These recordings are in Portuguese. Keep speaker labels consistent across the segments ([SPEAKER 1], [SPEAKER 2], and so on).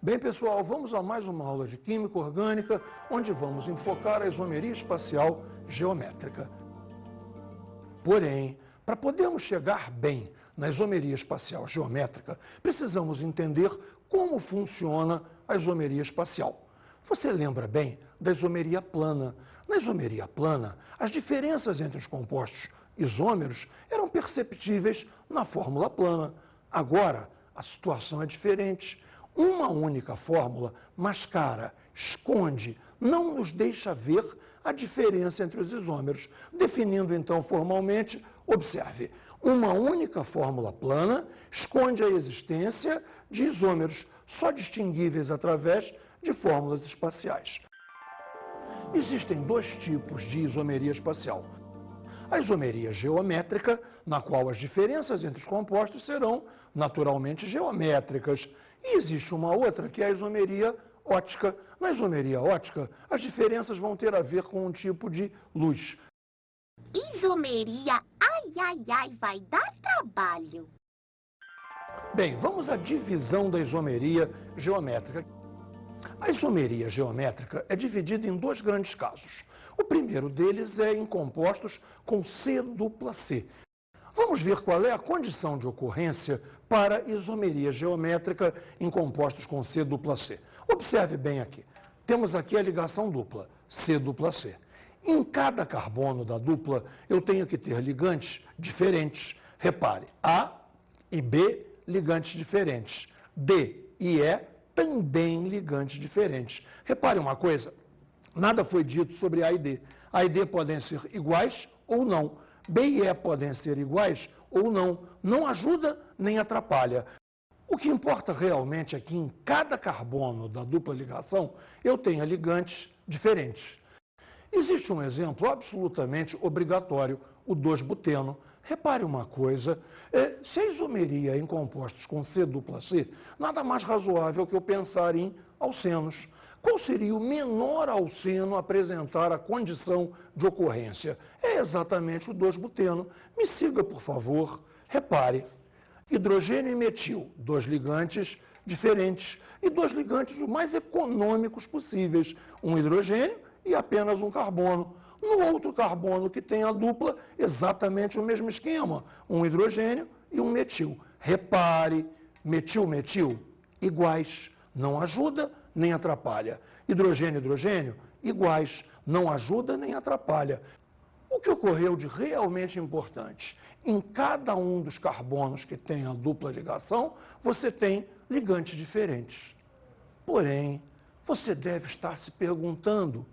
[SPEAKER 1] Bem, pessoal, vamos a mais uma aula de Química Orgânica, onde vamos enfocar a isomeria espacial geométrica. Porém, para podermos chegar bem na isomeria espacial geométrica, precisamos entender como funciona a isomeria espacial. Você lembra bem da isomeria plana. Na isomeria plana, as diferenças entre os compostos isômeros eram perceptíveis na fórmula plana. Agora, a situação é diferente. Uma única fórmula mascara, esconde, não nos deixa ver a diferença entre os isômeros. Definindo então formalmente, observe, uma única fórmula plana esconde a existência de isômeros, só distinguíveis através de fórmulas espaciais. Existem dois tipos de isomeria espacial. A isomeria geométrica, na qual as diferenças entre os compostos serão naturalmente geométricas. E existe uma outra, que é a isomeria ótica. Na isomeria ótica, as diferenças vão ter a ver com um tipo de luz.
[SPEAKER 2] Isomeria, ai, vai dar trabalho.
[SPEAKER 1] Bem, vamos à divisão da isomeria geométrica. A isomeria geométrica é dividida em dois grandes casos. O primeiro deles é em compostos com C-dupla-C. Vamos ver qual é a condição de ocorrência para isomeria geométrica em compostos com C-dupla-C. Observe bem aqui. Temos aqui a ligação dupla, C-dupla-C. Em cada carbono da dupla, eu tenho que ter ligantes diferentes. Repare, A e B, ligantes diferentes. D e E, também ligantes diferentes. Repare uma coisa, nada foi dito sobre A e D. A e D podem ser iguais ou não. B e E podem ser iguais ou não. Não ajuda nem atrapalha. O que importa realmente é que em cada carbono da dupla ligação eu tenha ligantes diferentes. Existe um exemplo absolutamente obrigatório, o 2-buteno. Repare uma coisa, se a isomeria em compostos com C-dupla-C, nada mais razoável que eu pensar em alcenos. Qual seria o menor alceno a apresentar a condição de ocorrência? É exatamente o 2-buteno. Me siga, por favor. Repare, hidrogênio e metil, dois ligantes diferentes e dois ligantes os mais econômicos possíveis. Um hidrogênio e apenas um carbono. No outro carbono que tem a dupla, exatamente o mesmo esquema. Um hidrogênio e um metil. Repare, metil, iguais. Não ajuda nem atrapalha. Hidrogênio, hidrogênio, iguais. Não ajuda nem atrapalha. O que ocorreu de realmente importante? Em cada um dos carbonos que tem a dupla ligação, você tem ligantes diferentes. Porém, você deve estar se perguntando,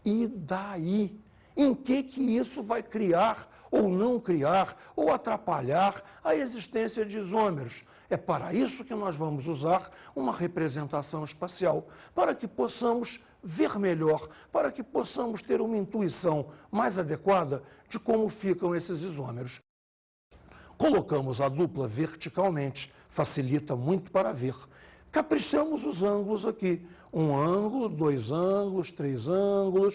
[SPEAKER 1] e daí? Em que isso vai criar ou não criar ou atrapalhar a existência de isômeros? É para isso que nós vamos usar uma representação espacial, para que possamos ver melhor, para que possamos ter uma intuição mais adequada de como ficam esses isômeros. Colocamos a dupla verticalmente, facilita muito para ver. Caprichamos os ângulos aqui. Um ângulo, dois ângulos, três ângulos.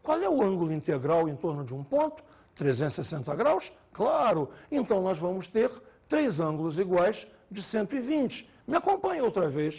[SPEAKER 1] Qual é o ângulo integral em torno de um ponto? 360 graus? Claro! Então nós vamos ter três ângulos iguais de 120. Me acompanhe outra vez.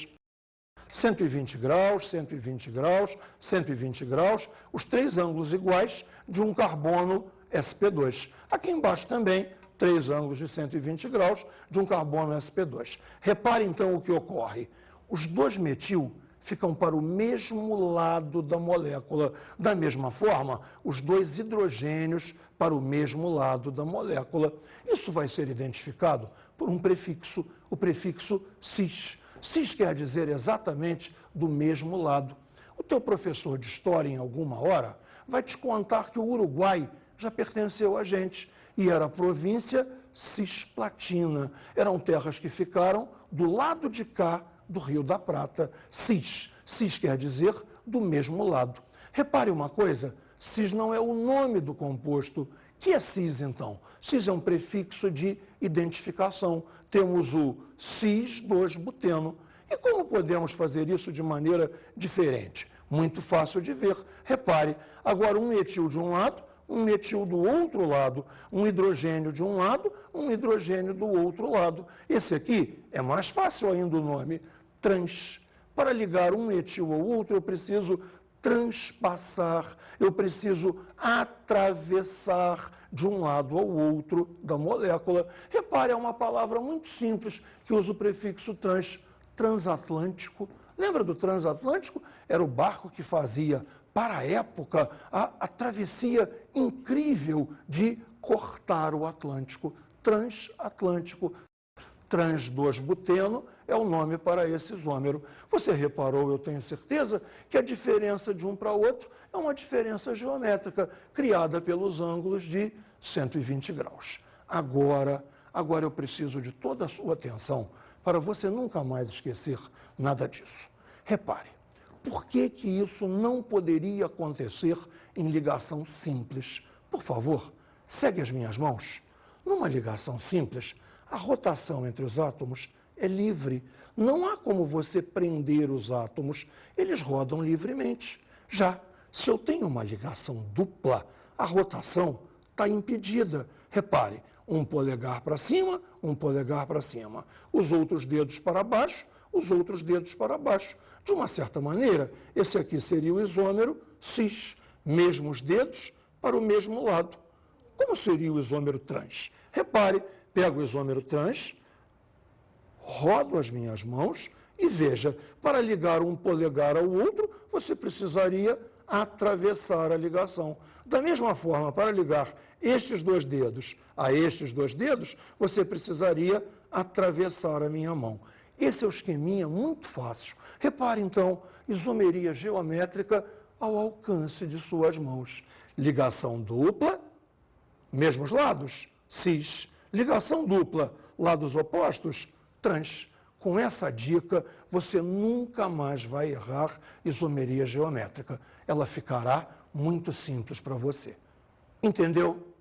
[SPEAKER 1] 120 graus, 120 graus, 120 graus, os três ângulos iguais de um carbono sp2. Aqui embaixo também, três ângulos de 120 graus de um carbono sp2. Repare então o que ocorre. Os dois metil ficam para o mesmo lado da molécula. Da mesma forma, os dois hidrogênios para o mesmo lado da molécula. Isso vai ser identificado por um prefixo, o prefixo cis. Cis quer dizer exatamente do mesmo lado. O teu professor de história, em alguma hora, vai te contar que o Uruguai já pertenceu a gente e era a província Cisplatina. Eram terras que ficaram do lado de cá do Rio da Prata. Cis quer dizer do mesmo lado. Repare uma coisa, cis não é o nome do composto. Que é cis, então? Cis é um prefixo de identificação. Temos o cis-2-buteno. E como podemos fazer isso de maneira diferente? Muito fácil de ver. Repare, agora um metil de um lado, um metil do outro lado, um hidrogênio de um lado, um hidrogênio do outro lado. Esse aqui é mais fácil ainda o nome, trans. Para ligar um metil ao outro, eu preciso transpassar, eu preciso atravessar de um lado ao outro da molécula. Repare, é uma palavra muito simples que usa o prefixo trans, transatlântico. Lembra do transatlântico? Era o barco que fazia, para a época, a travessia incrível de cortar o Atlântico. Transatlântico. Trans-2-buteno é o nome para esse isômero. Você reparou, eu tenho certeza, que a diferença de um para outro é uma diferença geométrica, criada pelos ângulos de 120 graus. Agora eu preciso de toda a sua atenção para você nunca mais esquecer nada disso. Repare, por que isso não poderia acontecer em ligação simples? Por favor, segue as minhas mãos. Numa ligação simples, a rotação entre os átomos é livre. Não há como você prender os átomos, eles rodam livremente. Já, se eu tenho uma ligação dupla, a rotação está impedida. Repare, um polegar para cima, um polegar para cima. Os outros dedos para baixo, os outros dedos para baixo. De uma certa maneira, esse aqui seria o isômero cis, mesmos dedos para o mesmo lado. Como seria o isômero trans? Repare, pego o isômero trans, rodo as minhas mãos e veja, para ligar um polegar ao outro, você precisaria atravessar a ligação. Da mesma forma, para ligar estes dois dedos a estes dois dedos, você precisaria atravessar a minha mão. Esse é o esqueminha muito fácil. Repare, então, isomeria geométrica ao alcance de suas mãos. Ligação dupla, mesmos lados, cis. Ligação dupla, lados opostos, trans. Com essa dica, você nunca mais vai errar isomeria geométrica. Ela ficará muito simples para você. Entendeu?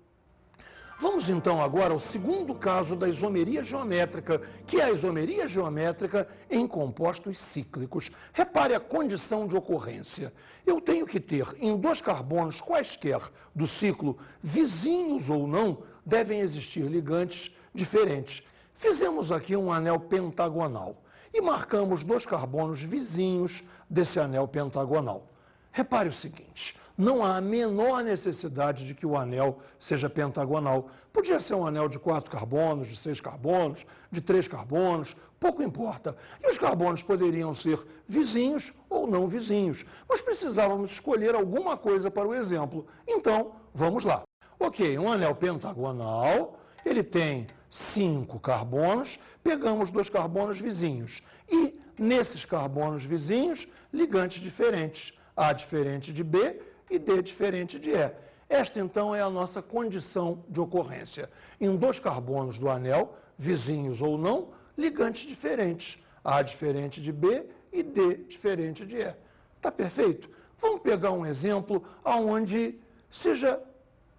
[SPEAKER 1] Vamos então agora ao segundo caso da isomeria geométrica, que é a isomeria geométrica em compostos cíclicos. Repare a condição de ocorrência. Eu tenho que ter em dois carbonos quaisquer do ciclo, vizinhos ou não, devem existir ligantes diferentes. Fizemos aqui um anel pentagonal e marcamos dois carbonos vizinhos desse anel pentagonal. Repare o seguinte, não há a menor necessidade de que o anel seja pentagonal. Podia ser um anel de 4 carbonos, de 6 carbonos, de 3 carbonos, pouco importa. E os carbonos poderiam ser vizinhos ou não vizinhos. Mas precisávamos escolher alguma coisa para o exemplo. Então, vamos lá. Ok, um anel pentagonal, ele tem 5 carbonos, pegamos 2 carbonos vizinhos. E, nesses carbonos vizinhos, ligantes diferentes. A diferente de B e D diferente de E. Esta, então, é a nossa condição de ocorrência. Em 2 carbonos do anel, vizinhos ou não, ligantes diferentes. A diferente de B e D diferente de E. Está perfeito? Vamos pegar um exemplo onde seja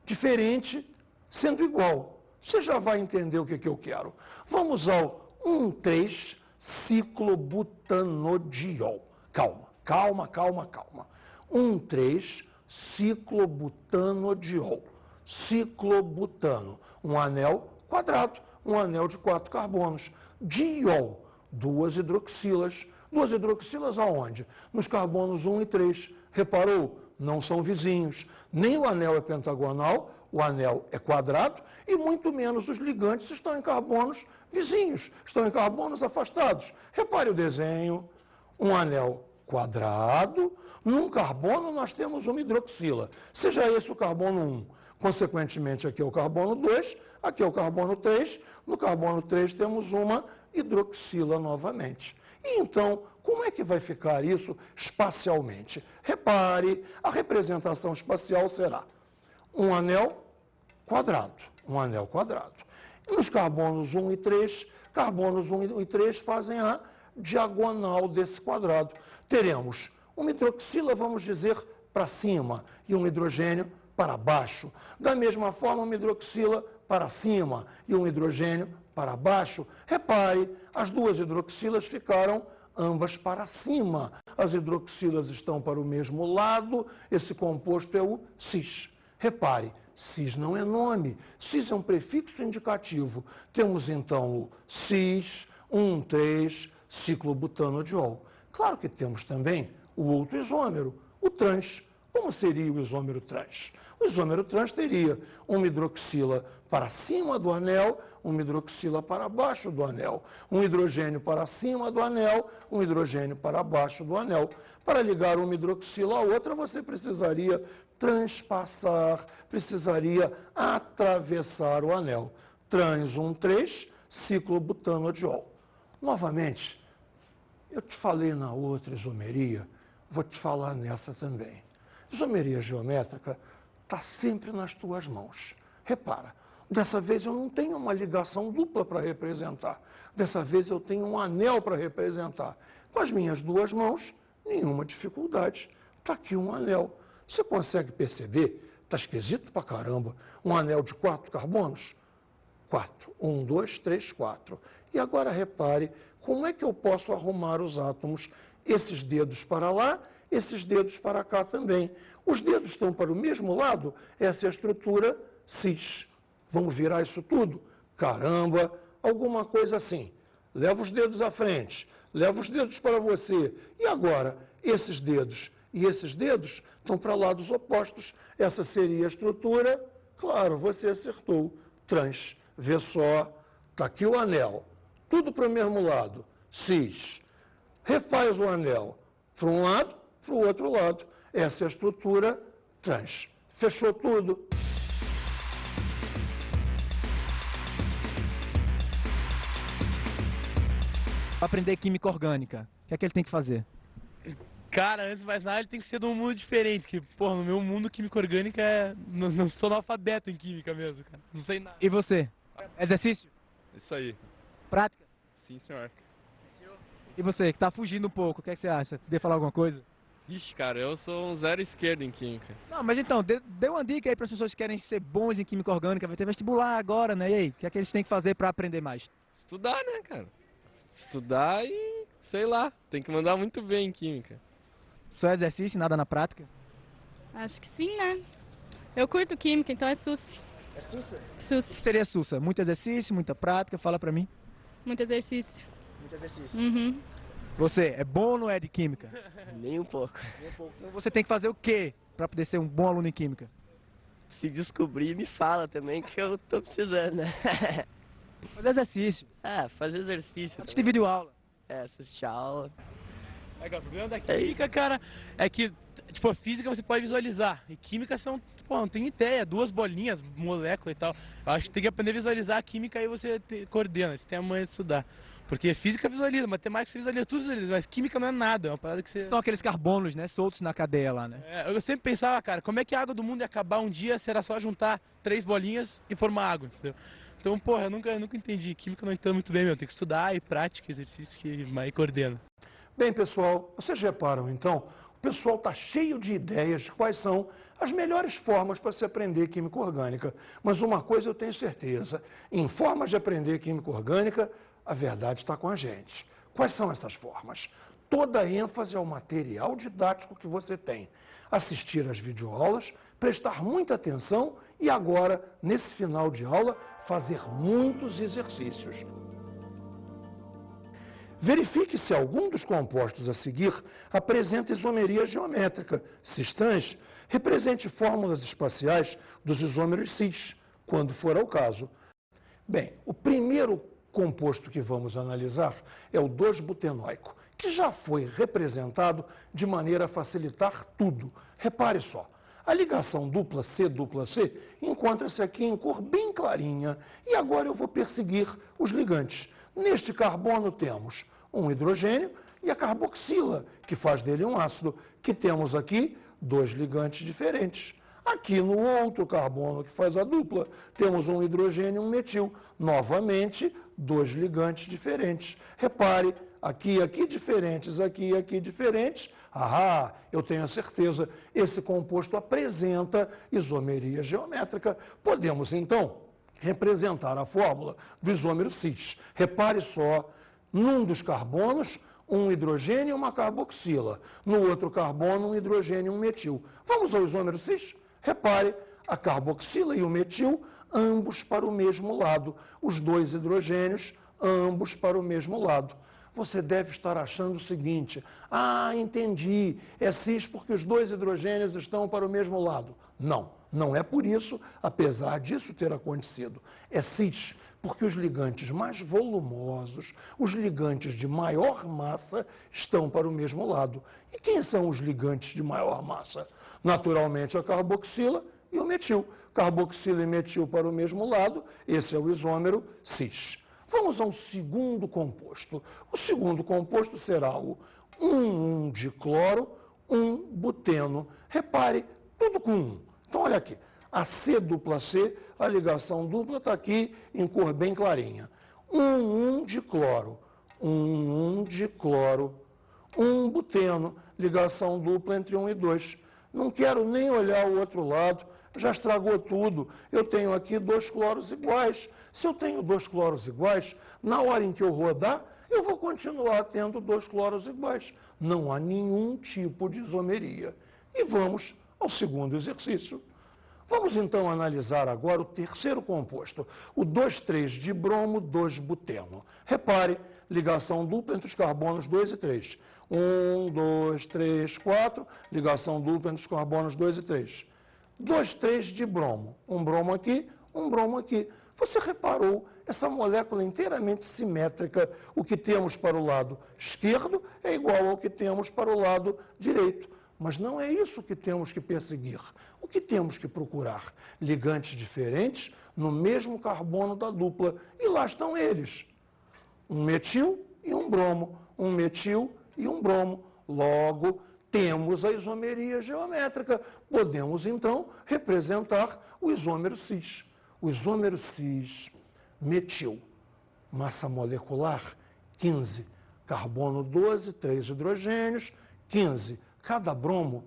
[SPEAKER 1] diferente sendo igual. Você já vai entender o que eu quero. Vamos ao 1,3-ciclobutanodiol. Calma. 1,3-ciclobutanodiol. Ciclobutano, um anel quadrado, um anel de 4 carbonos. Diol, 2 hidroxilas. 2 hidroxilas aonde? Nos carbonos 1 e 3. Reparou? Não são vizinhos. Nem o anel é pentagonal, o anel é quadrado, e muito menos os ligantes estão em carbonos vizinhos, estão em carbonos afastados. Repare o desenho, um anel quadrado, num carbono nós temos uma hidroxila, seja esse o carbono 1. Consequentemente, aqui é o carbono 2, aqui é o carbono 3, no carbono 3 temos uma hidroxila novamente. E então, Como é que vai ficar isso espacialmente? Repare, a representação espacial será um anel quadrado, um anel quadrado. E os carbonos 1 e 3, carbonos 1 e 3 fazem a diagonal desse quadrado. Teremos uma hidroxila, vamos dizer, para cima e um hidrogênio para baixo. Da mesma forma, uma hidroxila para cima e um hidrogênio para baixo. Repare, as duas hidroxilas ficaram ambas para cima. As hidroxilas estão para o mesmo lado, esse composto é o cis. Repare, cis não é nome, cis é um prefixo indicativo. Temos então o cis, 1,3, ciclobutanodiol. Claro que temos também o outro isômero, o trans. Como seria o isômero trans? O isômero trans teria uma hidroxila para cima do anel, uma hidroxila para baixo do anel, um hidrogênio para cima do anel, um hidrogênio para baixo do anel. Para ligar uma hidroxila à outra, você precisaria transpassar, precisaria atravessar o anel. Trans 1,3, ciclobutanodiol. Novamente, eu te falei na outra isomeria, vou te falar nessa também. Isomeria geométrica está sempre nas tuas mãos. Repara, dessa vez eu não tenho uma ligação dupla para representar. Dessa vez eu tenho um anel para representar. Com as minhas duas mãos, nenhuma dificuldade. Está aqui um anel. Você consegue perceber? Está esquisito pra caramba. Um anel de 4 carbonos? 4. 1, 2, 3, 4. E agora repare, como é que eu posso arrumar os átomos? Esses dedos para lá, esses dedos para cá também. Os dedos estão para o mesmo lado, essa é a estrutura cis. Vamos virar isso tudo? Caramba, alguma coisa assim. Leva os dedos à frente, leva os dedos para você. E agora, esses dedos e esses dedos estão para lados opostos. Essa seria a estrutura. Claro, você acertou. Trans. Vê só, está aqui o anel. Tudo para o mesmo lado. Cis. Refaz o anel para um lado, para o outro lado. Essa é a estrutura trans. Fechou tudo?
[SPEAKER 3] Para aprender química orgânica, o que é que ele tem que fazer?
[SPEAKER 4] Cara, antes de mais nada, ele tem que ser de um mundo diferente. Que, porra, no meu mundo, química orgânica é... Não sou analfabeto em química mesmo, cara. Não sei nada.
[SPEAKER 3] E você? Exercício?
[SPEAKER 5] Isso aí.
[SPEAKER 3] Prática?
[SPEAKER 5] Sim, senhor.
[SPEAKER 3] E você, que tá fugindo um pouco, o que é que você acha? Podia falar alguma coisa?
[SPEAKER 5] Vixe, cara, eu sou um zero esquerdo em química.
[SPEAKER 3] Não, mas então, dê uma dica aí para as pessoas que querem ser bons em química orgânica. Vai ter vestibular agora, né? E aí, o que é que eles têm que fazer para aprender mais?
[SPEAKER 5] Estudar, né, cara? Estudar e, sei lá, tem que mandar muito bem em química.
[SPEAKER 3] Só exercício e nada na prática?
[SPEAKER 6] Acho que sim, né? Eu curto química, então é SUS.
[SPEAKER 3] É SUSA?
[SPEAKER 6] SUS.
[SPEAKER 3] O que seria SUSA? Muito exercício, muita prática? Fala pra mim.
[SPEAKER 6] Muito exercício.
[SPEAKER 3] Muito exercício.
[SPEAKER 6] Uhum.
[SPEAKER 3] Você, é bom ou não é de química?
[SPEAKER 7] Nem um pouco.
[SPEAKER 3] Então você tem que fazer o quê para poder ser um bom aluno em química?
[SPEAKER 7] Se descobrir, me fala também que eu tô precisando, né?
[SPEAKER 3] Fazer exercício.
[SPEAKER 7] Fazer exercício.
[SPEAKER 3] Assistir vídeo aula.
[SPEAKER 7] Assistir aula.
[SPEAKER 4] O problema da química, cara, é que, tipo, a física você pode visualizar. E química você não tem ideia, 2 bolinhas, molécula e tal. Eu acho que tem que aprender a visualizar a química aí você coordena, você tem a manha de estudar. Porque física visualiza, matemática visualiza, tudo visualiza, mas química não é nada, é uma parada que você...
[SPEAKER 3] São aqueles carbonos, né, soltos na cadeia lá, né?
[SPEAKER 4] Eu sempre pensava, cara, como é que a água do mundo ia acabar um dia se era só juntar 3 bolinhas e formar água, entendeu? Então, porra, eu nunca entendi. Química não entendo muito bem, meu. Tem que estudar e prática, exercício que mais coordena.
[SPEAKER 1] Bem, pessoal, vocês reparam, então, o pessoal está cheio de ideias de quais são as melhores formas para se aprender química orgânica. Mas uma coisa eu tenho certeza, em formas de aprender química orgânica, a verdade está com a gente. Quais são essas formas? Toda a ênfase ao material didático que você tem. Assistir às videoaulas, prestar muita atenção e agora, nesse final de aula, fazer muitos exercícios. Verifique se algum dos compostos a seguir apresenta isomeria geométrica. Se trans, represente fórmulas espaciais dos isômeros cis, quando for ao caso. Bem, o primeiro composto que vamos analisar é o 2-butenóico, que já foi representado de maneira a facilitar tudo. Repare só. A ligação dupla C encontra-se aqui em cor bem clarinha. E agora eu vou perseguir os ligantes. Neste carbono temos um hidrogênio e a carboxila, que faz dele um ácido, que temos aqui dois ligantes diferentes. Aqui no outro carbono que faz a dupla, temos um hidrogênio e um metil. Novamente, dois ligantes diferentes. Repare, aqui diferentes, aqui diferentes. Ah, eu tenho a certeza, esse composto apresenta isomeria geométrica. Podemos, então, representar a fórmula do isômero cis. Repare só, num dos carbonos, um hidrogênio e uma carboxila. No outro carbono, um hidrogênio e um metil. Vamos ao isômero cis? Repare, a carboxila e o metil, ambos para o mesmo lado. Os dois hidrogênios, ambos para o mesmo lado. Você deve estar achando o seguinte: ah, entendi, é cis porque os dois hidrogênios estão para o mesmo lado. Não, não é por isso, apesar disso ter acontecido. É cis porque os ligantes mais volumosos, os ligantes de maior massa, estão para o mesmo lado. E quem são os ligantes de maior massa? Naturalmente, a carboxila e o metil. Carboxila e metil para o mesmo lado, esse é o isômero cis. Vamos ao segundo composto. O segundo composto será o 1,1-dicloro, 1-buteno. Repare, tudo com 1. Então, olha aqui, a C-dupla-C, a ligação dupla está aqui em cor bem clarinha. 1,1-dicloro, 1,1-dicloro, 1-buteno, ligação dupla entre 1 e 2. Não quero nem olhar o outro lado, já estragou tudo. Eu tenho aqui dois cloros iguais. Se eu tenho dois cloros iguais, na hora em que eu rodar, eu vou continuar tendo dois cloros iguais. Não há nenhum tipo de isomeria. E vamos ao segundo exercício. Vamos então analisar agora o terceiro composto, o 2,3-dibromo, 2-buteno. Repare, ligação dupla entre os carbonos 2 e 3. 1, 2, 3, 4, ligação dupla entre os carbonos 2 e 3. 2,3-dibromo, um bromo aqui, um bromo aqui. Você reparou essa molécula inteiramente simétrica? O que temos para o lado esquerdo é igual ao que temos para o lado direito. Mas não é isso que temos que perseguir. O que temos que procurar? Ligantes diferentes no mesmo carbono da dupla. E lá estão eles. Um metil e um bromo. Um metil e um bromo. Logo, temos a isomeria geométrica. Podemos, então, representar o isômero cis. O isômero cis, metil, massa molecular 15, carbono 12, 3 hidrogênios, 15. Cada bromo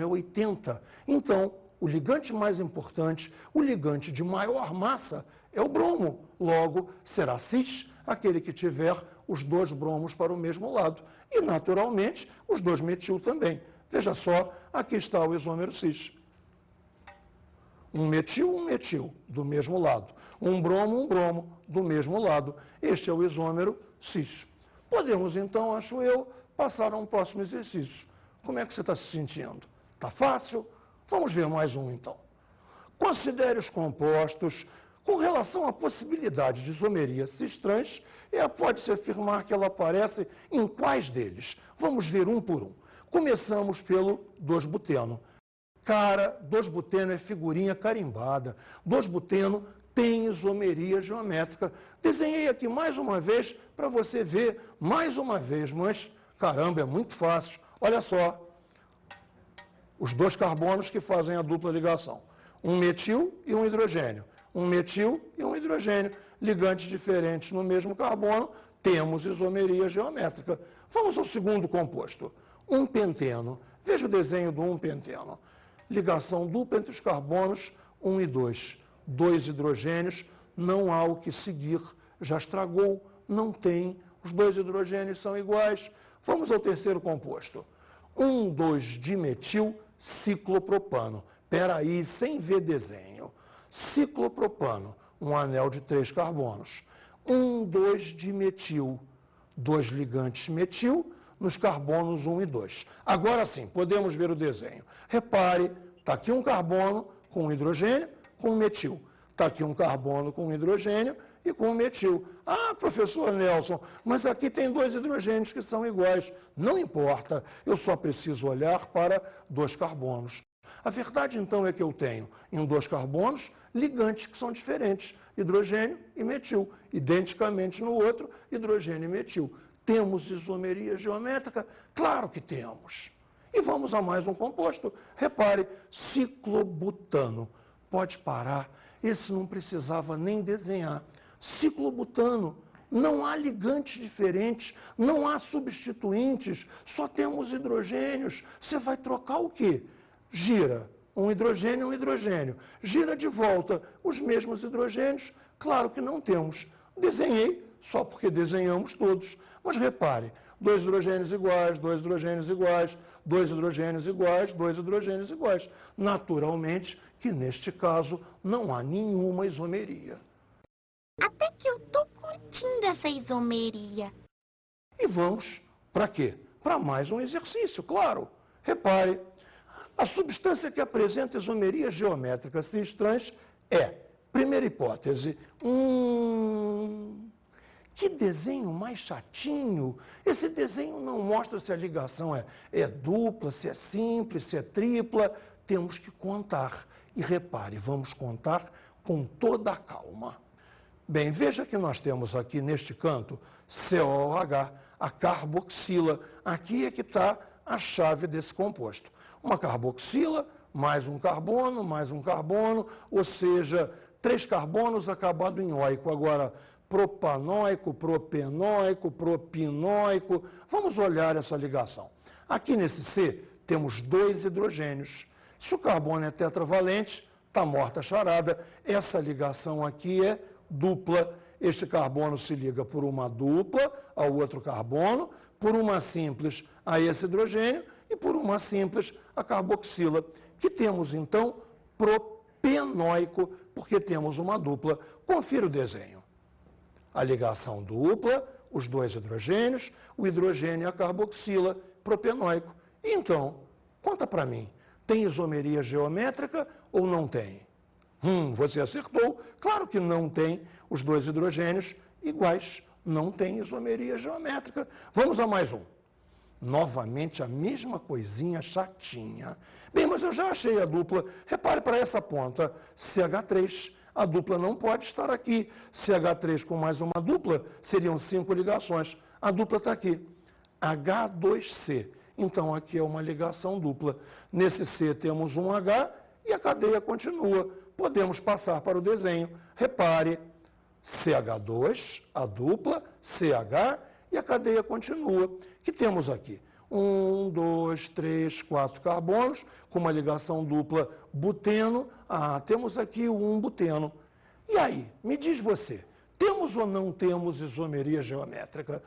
[SPEAKER 1] é 80. Então, o ligante mais importante, o ligante de maior massa, é o bromo. Logo, será cis aquele que tiver os dois bromos para o mesmo lado. E, naturalmente, os dois metil também. Veja só, aqui está o isômero cis. Um metil, do mesmo lado. Um bromo, do mesmo lado. Este é o isômero cis. Podemos, então, acho eu, passar a um próximo exercício. Como é que você está se sentindo? Está fácil? Vamos ver mais um, então. Considere os compostos com relação à possibilidade de isomeria cis-trans, pode-se afirmar que ela aparece em quais deles? Vamos ver um por um. Começamos pelo 2-buteno. Cara, 2-buteno é figurinha carimbada. 2-buteno tem isomeria geométrica. Desenhei aqui mais uma vez para você ver mais uma vez, mas caramba, é muito fácil. Olha só, os dois carbonos que fazem a dupla ligação. Um metil e um hidrogênio. Um metil e um hidrogênio. Ligantes diferentes no mesmo carbono, temos isomeria geométrica. Vamos ao segundo composto. Um penteno. Veja o desenho do 1-penteno. Ligação dupla entre os carbonos 1 e 2. Dois hidrogênios, não há o que seguir. Já estragou, não tem. Os dois hidrogênios são iguais. Vamos ao terceiro composto. 1,2-dimetil, ciclopropano. Espera aí, sem ver desenho. Ciclopropano, um anel de 3 carbonos. 1,2-dimetil, dois ligantes metil nos carbonos 1 e 2. Agora sim, podemos ver o desenho. Repare, está aqui um carbono com um hidrogênio, com um metil. Está aqui um carbono com um hidrogênio e com um metil. Ah, professor Nelson, mas aqui tem dois hidrogênios que são iguais. Não importa, eu só preciso olhar para dois carbonos. A verdade, então, é que eu tenho em dois carbonos ligantes que são diferentes, hidrogênio e metil. Identicamente no outro, hidrogênio e metil. Temos isomeria geométrica? Claro que temos. E vamos a mais um composto. Repare, ciclobutano. Pode parar. Esse não precisava nem desenhar. Ciclobutano. Não há ligantes diferentes, não há substituintes, só temos hidrogênios. Você vai trocar o quê? Gira. Um hidrogênio. Gira de volta os mesmos hidrogênios? Claro que não temos. Desenhei, só porque desenhamos todos. Mas repare, 2 hidrogênios iguais, 2 hidrogênios iguais, 2 hidrogênios iguais, 2 hidrogênios iguais. Naturalmente que neste caso não há nenhuma isomeria.
[SPEAKER 2] Até que eu tô curtindo essa isomeria.
[SPEAKER 1] E vamos para quê? Para mais um exercício, claro. Repare, a substância que apresenta isomerias geométricas cis-trans é, primeira hipótese, que desenho mais chatinho. Esse desenho não mostra se a ligação é dupla, se é simples, se é tripla. Temos que contar. E repare, vamos contar com toda a calma. Bem, veja que nós temos aqui neste canto COOH, a carboxila. Aqui é que está a chave desse composto. Uma carboxila, mais um carbono, ou seja, 3 carbonos acabado em óico. Agora, propanoico, propenóico, propinóico. Vamos olhar essa ligação. Aqui nesse C temos 2 hidrogênios. Se o carbono é tetravalente, está morta a charada. Essa ligação aqui é dupla. Este carbono se liga por uma dupla ao outro carbono, por uma simples a esse hidrogênio e por uma simples a carboxila, que temos então propenóico, porque temos uma dupla. Confira o desenho. A ligação dupla, os 2 hidrogênios, o hidrogênio e a carboxila, propenóico. E então, conta para mim, tem isomeria geométrica ou não tem? Você acertou. Claro que não tem os 2 hidrogênios iguais. Não tem isomeria geométrica. Vamos a mais um. Novamente a mesma coisinha chatinha. Bem, mas eu já achei a dupla. Repare para essa ponta, CH3. A dupla não pode estar aqui. CH3 com mais uma dupla seriam 5 ligações. A dupla está aqui. H2C. Então aqui é uma ligação dupla. Nesse C temos um H e a cadeia continua. Podemos passar para o desenho. Repare, CH2, a dupla, CH e a cadeia continua. Que temos aqui? 1, 2, 3, 4 carbonos, com uma ligação dupla buteno. Temos aqui o 1-buteno. E aí, me diz você, temos ou não temos isomeria geométrica?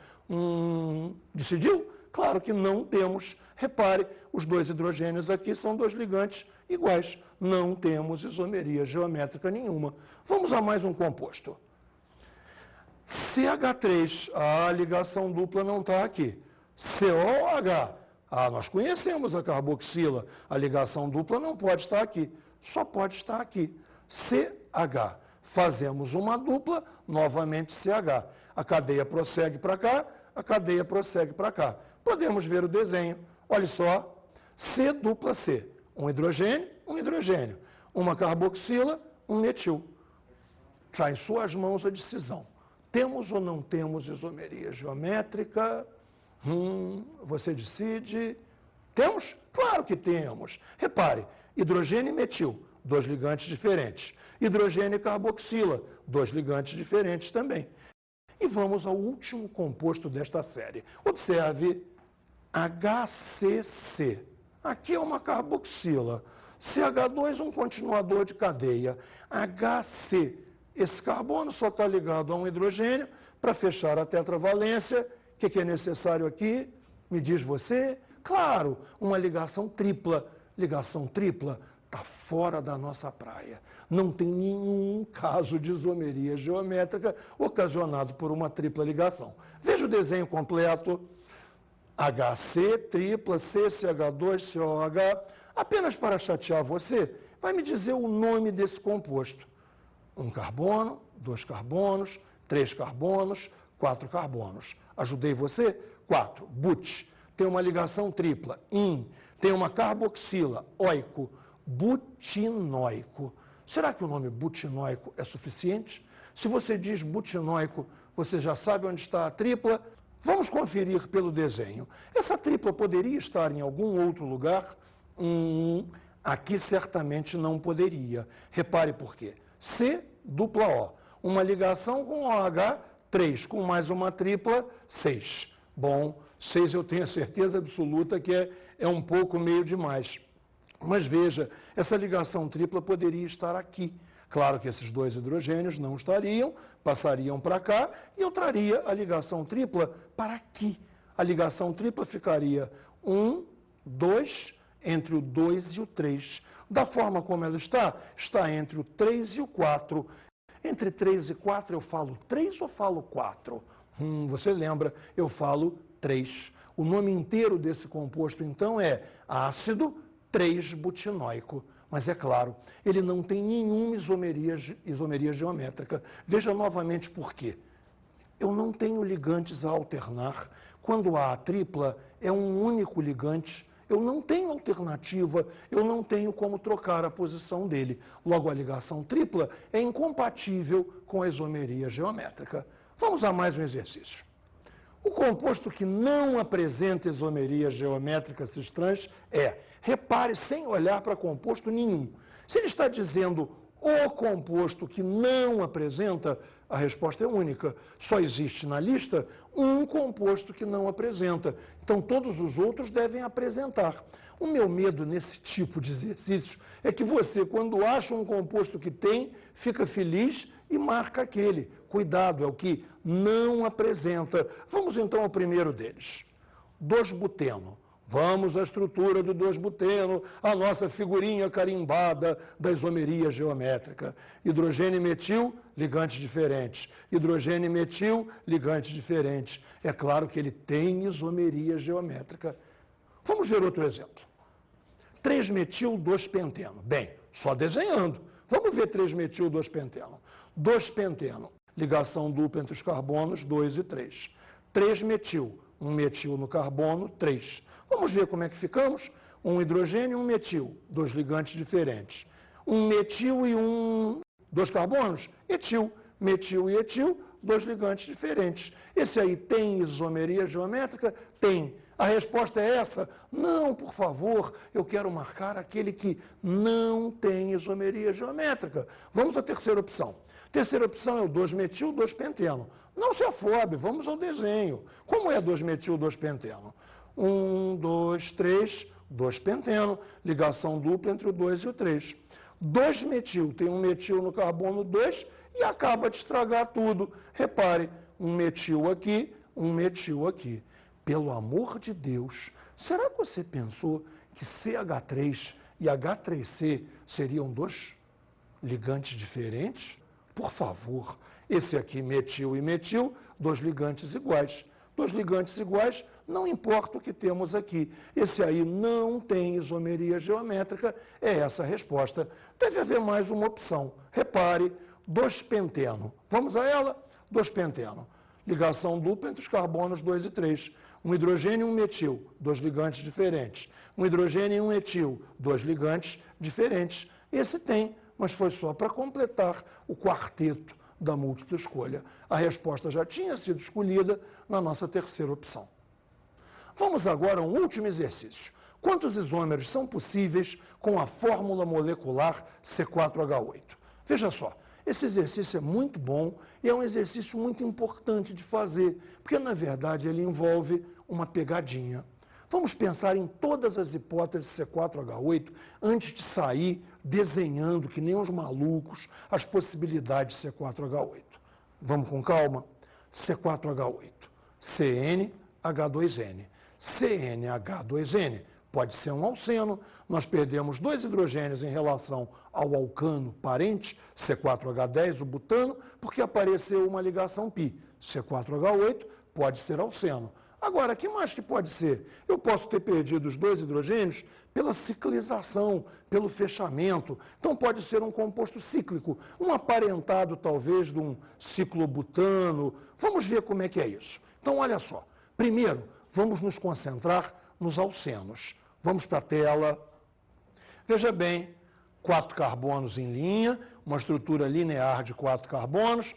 [SPEAKER 1] Decidiu? Claro que não temos. Repare, os 2 hidrogênios aqui são 2 ligantes iguais. Não temos isomeria geométrica nenhuma. Vamos a mais um composto. CH3, a ligação dupla não está aqui. COH, nós conhecemos a carboxila, a ligação dupla não pode estar aqui, só pode estar aqui. CH, fazemos uma dupla, novamente CH. A cadeia prossegue para cá, a cadeia prossegue para cá. Podemos ver o desenho. Olha só, C dupla C. Um hidrogênio. Uma carboxila, um metil. Está em suas mãos a decisão. Temos ou não temos isomeria geométrica? Você decide. Temos? Claro que temos. Repare, hidrogênio e metil, 2 ligantes diferentes. Hidrogênio e carboxila, 2 ligantes diferentes também. E vamos ao último composto desta série. Observe, HCC. Aqui é uma carboxila. CH2, um continuador de cadeia. HC, esse carbono só está ligado a um hidrogênio para fechar a tetravalência. O que é necessário aqui? Me diz você? Claro, uma ligação tripla. Ligação tripla está fora da nossa praia. Não tem nenhum caso de isomeria geométrica ocasionado por uma tripla ligação. Veja o desenho completo. HC, tripla, CCH2, COH. Apenas para chatear você, vai me dizer o nome desse composto. 1 carbono, 2 carbonos, 3 carbonos, 4 carbonos. Ajudei você? 4. But. Tem uma ligação tripla. In. Tem uma carboxila. Oico. Butinóico. Será que o nome butinóico é suficiente? Se você diz butinóico, você já sabe onde está a tripla? Vamos conferir pelo desenho. Essa tripla poderia estar em algum outro lugar? Aqui certamente não poderia. Repare por quê. C, dupla O. Uma ligação com OH, 3, com mais uma tripla, 6. Bom, 6 eu tenho a certeza absoluta que é um pouco meio demais. Mas veja, essa ligação tripla poderia estar aqui. Claro que esses dois hidrogênios não estariam, passariam para cá, e eu traria a ligação tripla para aqui. A ligação tripla ficaria 1, 2, entre o 2 e o 3. Da forma como ela está entre o 3 e o 4. Entre 3 e 4 eu falo 3 ou falo 4? Você lembra, eu falo 3. O nome inteiro desse composto, então, é ácido 3-butinóico. Mas é claro, ele não tem nenhuma isomeria geométrica. Veja novamente por quê. Eu não tenho ligantes a alternar. Quando há a tripla, é um único ligante. Eu não tenho alternativa, eu não tenho como trocar a posição dele. Logo, a ligação tripla é incompatível com a isomeria geométrica. Vamos a mais um exercício. O composto que não apresenta isomeria geométrica cis-trans repare sem olhar para composto nenhum. Se ele está dizendo o composto que não apresenta, a resposta é única. Só existe na lista um composto que não apresenta. Então, todos os outros devem apresentar. O meu medo nesse tipo de exercício é que você, quando acha um composto que tem, fica feliz e marca aquele. Cuidado, é o que não apresenta. Vamos então ao primeiro deles. 2-buteno. Vamos à estrutura do 2-buteno, a nossa figurinha carimbada da isomeria geométrica. Hidrogênio e metil, ligantes diferentes. Hidrogênio e metil, ligantes diferentes. É claro que ele tem isomeria geométrica. Vamos ver outro exemplo. 3-metil, 2-penteno. Bem, só desenhando. Vamos ver 3-metil, 2-penteno. 2-penteno, ligação dupla entre os carbonos, 2 e 3. 3-metil, um metil no carbono, 3. Vamos ver como é que ficamos? Um hidrogênio e um metil, dois ligantes diferentes. Um metil e dois carbonos, etil. Metil e etil, dois ligantes diferentes. Esse aí tem isomeria geométrica? Tem. A resposta é essa? Não, por favor, eu quero marcar aquele que não tem isomeria geométrica. Vamos à terceira opção. Terceira opção é o 2-metil, 2-penteno. Não se afobe, vamos ao desenho. Como é 2-metil, 2-penteno? 1, 2, 3, 2-penteno, ligação dupla entre o 2 e o 3. 2-metil, tem um metil no carbono 2 e acaba de estragar tudo. Repare, um metil aqui, um metil aqui. Pelo amor de Deus, será que você pensou que CH3 e H3C seriam dois ligantes diferentes? Por favor, esse aqui, metil e metil, dois ligantes iguais. Dois ligantes iguais, não importa o que temos aqui. Esse aí não tem isomeria geométrica, é essa a resposta. Deve haver mais uma opção. Repare, 2-penteno. Vamos a ela? 2-penteno. Ligação dupla entre os carbonos 2 e 3. Um hidrogênio e um metil, dois ligantes diferentes. Um hidrogênio e um etil, dois ligantes diferentes. Esse tem, mas foi só para completar o quarteto da múltipla escolha. A resposta já tinha sido escolhida na nossa terceira opção. Vamos agora a um último exercício. Quantos isômeros são possíveis com a fórmula molecular C4H8? Veja só, esse exercício é muito bom e é um exercício muito importante de fazer, porque na verdade ele envolve uma pegadinha. Vamos pensar em todas as hipóteses C4H8 antes de sair desenhando, que nem os malucos, as possibilidades de C4H8. Vamos com calma? C4H8, CnH2n. CnH2n pode ser um alceno, nós perdemos dois hidrogênios em relação ao alcano parente, C4H10, o butano, porque apareceu uma ligação π. C4H8 pode ser alceno. Agora, que mais que pode ser? Eu posso ter perdido os dois hidrogênios pela ciclização, pelo fechamento. Então, pode ser um composto cíclico, um aparentado, talvez, de um ciclobutano. Vamos ver como é que é isso. Então, olha só. Primeiro, vamos nos concentrar nos alcenos. Vamos para a tela. Veja bem, 4 carbonos em linha, uma estrutura linear de 4 carbonos,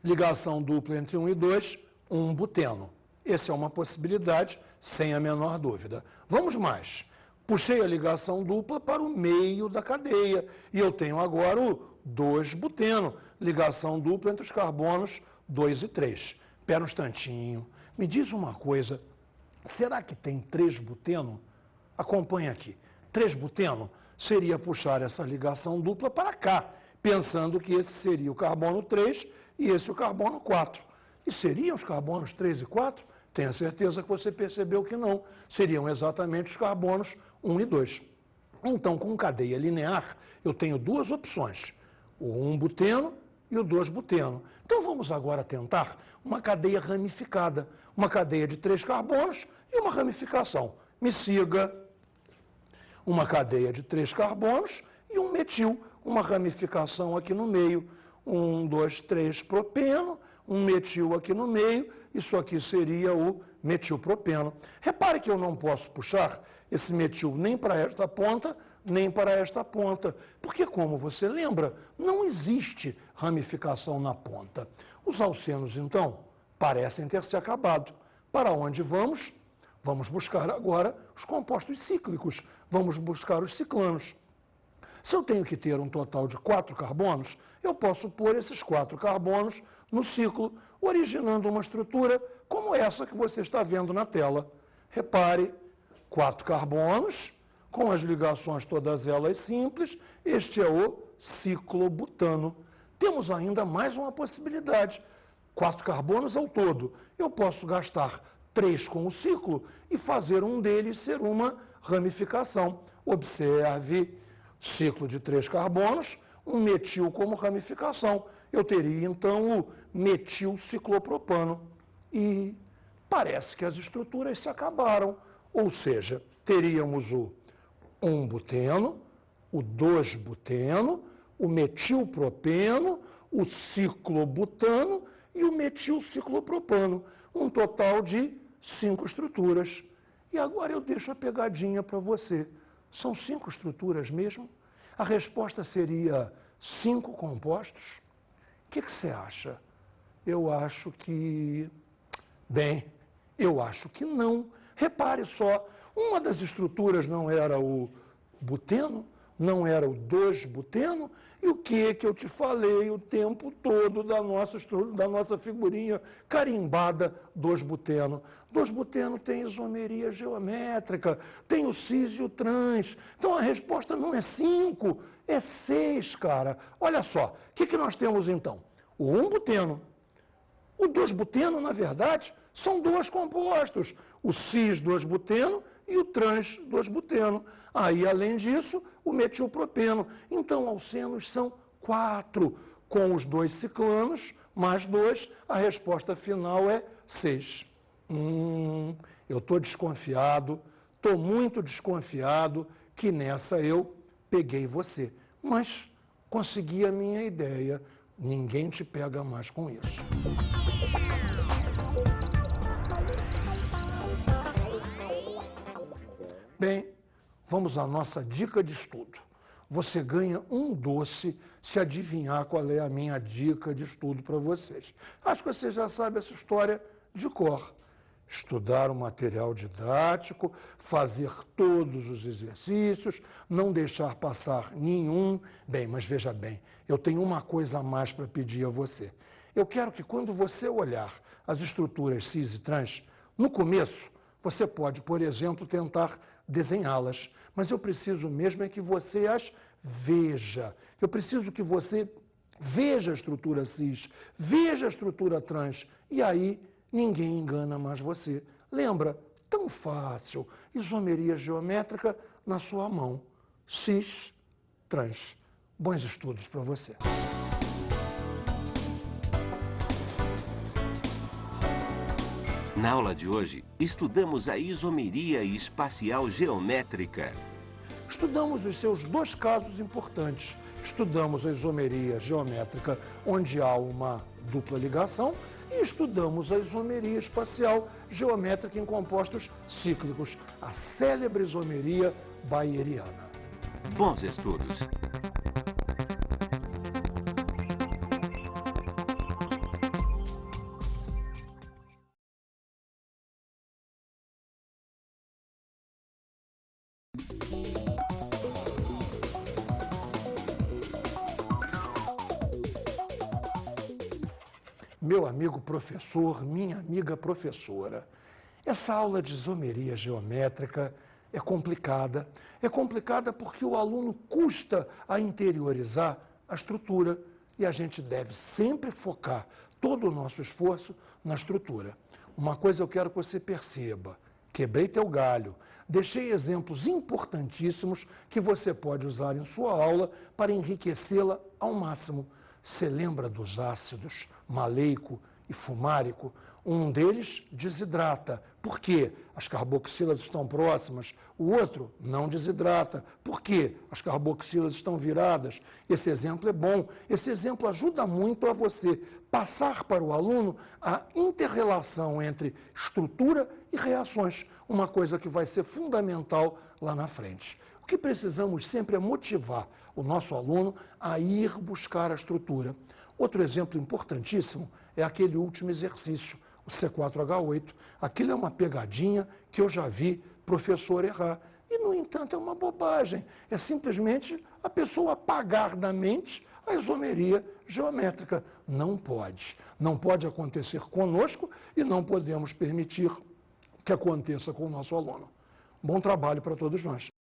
[SPEAKER 1] ligação dupla entre 1 e 2, um buteno. Essa é uma possibilidade, sem a menor dúvida. Vamos mais. Puxei a ligação dupla para o meio da cadeia e eu tenho agora o 2-buteno, ligação dupla entre os carbonos 2 e 3. Espera um instantinho, me diz uma coisa, será que tem 3-buteno? Acompanha aqui. 3-buteno seria puxar essa ligação dupla para cá, pensando que esse seria o carbono 3 e esse o carbono 4. E seriam os carbonos 3 e 4? Tenho certeza que você percebeu que não. Seriam exatamente os carbonos 1 e 2. Então, com cadeia linear, eu tenho duas opções, o 1-buteno e o 2-buteno. Então, vamos agora tentar uma cadeia ramificada, uma cadeia de 3 carbonos e uma ramificação. Me siga. Uma cadeia de 3 carbonos e um metil, uma ramificação aqui no meio. 1, 2, 3 propeno, um metil aqui no meio, isso aqui seria o metilpropeno. Repare que eu não posso puxar esse metil nem para esta ponta, nem para esta ponta, porque, como você lembra, não existe ramificação na ponta. Os alcenos, então, parecem ter se acabado. Para onde vamos? Vamos buscar agora os compostos cíclicos, vamos buscar os ciclanos. Se eu tenho que ter um total de 4 carbonos, eu posso pôr esses 4 carbonos no ciclo, originando uma estrutura como essa que você está vendo na tela. Repare, 4 carbonos, com as ligações todas elas simples, este é o ciclobutano. Temos ainda mais uma possibilidade, 4 carbonos ao todo. Eu posso gastar 3 com o ciclo e fazer um deles ser uma ramificação. Observe, ciclo de 3 carbonos, um metil como ramificação. Eu teria então o metilciclopropano. E parece que as estruturas se acabaram. Ou seja, teríamos o 1-buteno, o 2-buteno, o metilpropeno, o ciclobutano e o metilciclopropano. Um total de 5 estruturas. E agora eu deixo a pegadinha para você. São 5 estruturas mesmo? A resposta seria 5 compostos? O que você acha? Eu acho que... Bem, eu acho que não. Repare só, uma das estruturas não era o buteno, não era o 2-buteno, e o que eu te falei o tempo todo da nossa figurinha carimbada 2-buteno? 2-buteno tem isomeria geométrica, tem o cis e o trans. Então a resposta não é 5, é 6, cara. Olha só, o que nós temos então? O 1-buteno. O 2-buteno, na verdade, são 2 compostos, o cis-2-buteno e o trans-2-buteno. Aí, além disso, o metilpropeno. Então, alcenos são 4. Com os 2 ciclanos, mais 2, a resposta final é 6. Eu estou desconfiado, estou muito desconfiado que nessa eu peguei você. Mas consegui a minha ideia. Ninguém te pega mais com isso. Bem, vamos à nossa dica de estudo. Você ganha um doce se adivinhar qual é a minha dica de estudo para vocês. Acho que você já sabe essa história de cor. Estudar o material didático, fazer todos os exercícios, não deixar passar nenhum. Bem, mas veja bem, eu tenho uma coisa a mais para pedir a você. Eu quero que quando você olhar as estruturas cis e trans, no começo, você pode, por exemplo, tentar desenhá-las, mas eu preciso mesmo é que você as veja. Eu preciso que você veja a estrutura cis, veja a estrutura trans, e aí ninguém engana mais você. Lembra? Tão fácil. Isomeria geométrica na sua mão. Cis, trans. Bons estudos para você.
[SPEAKER 8] Na aula de hoje, estudamos a isomeria espacial geométrica.
[SPEAKER 1] Estudamos os seus 2 casos importantes. Estudamos a isomeria geométrica, onde há uma dupla ligação, e estudamos a isomeria espacial geométrica em compostos cíclicos, a célebre isomeria bayeriana.
[SPEAKER 8] Bons estudos!
[SPEAKER 1] meu amigo professor, minha amiga professora. Essa aula de isomeria geométrica é complicada. É complicada porque o aluno custa a interiorizar a estrutura e a gente deve sempre focar todo o nosso esforço na estrutura. Uma coisa eu quero que você perceba: quebrei teu galho. Deixei exemplos importantíssimos que você pode usar em sua aula para enriquecê-la ao máximo. Você lembra dos ácidos maleico e fumárico? Um deles desidrata. Por quê? As carboxilas estão próximas. O outro não desidrata. Por quê? As carboxilas estão viradas. Esse exemplo é bom. Esse exemplo ajuda muito a você passar para o aluno a inter-relação entre estrutura e reações. Uma coisa que vai ser fundamental lá na frente. O que precisamos sempre é motivar o nosso aluno a ir buscar a estrutura. Outro exemplo importantíssimo é aquele último exercício, o C4H8. Aquilo é uma pegadinha que eu já vi professor errar. E, no entanto, é uma bobagem. É simplesmente a pessoa apagar da mente a isomeria geométrica. Não pode. Não pode acontecer conosco e não podemos permitir que aconteça com o nosso aluno. Bom trabalho para todos nós.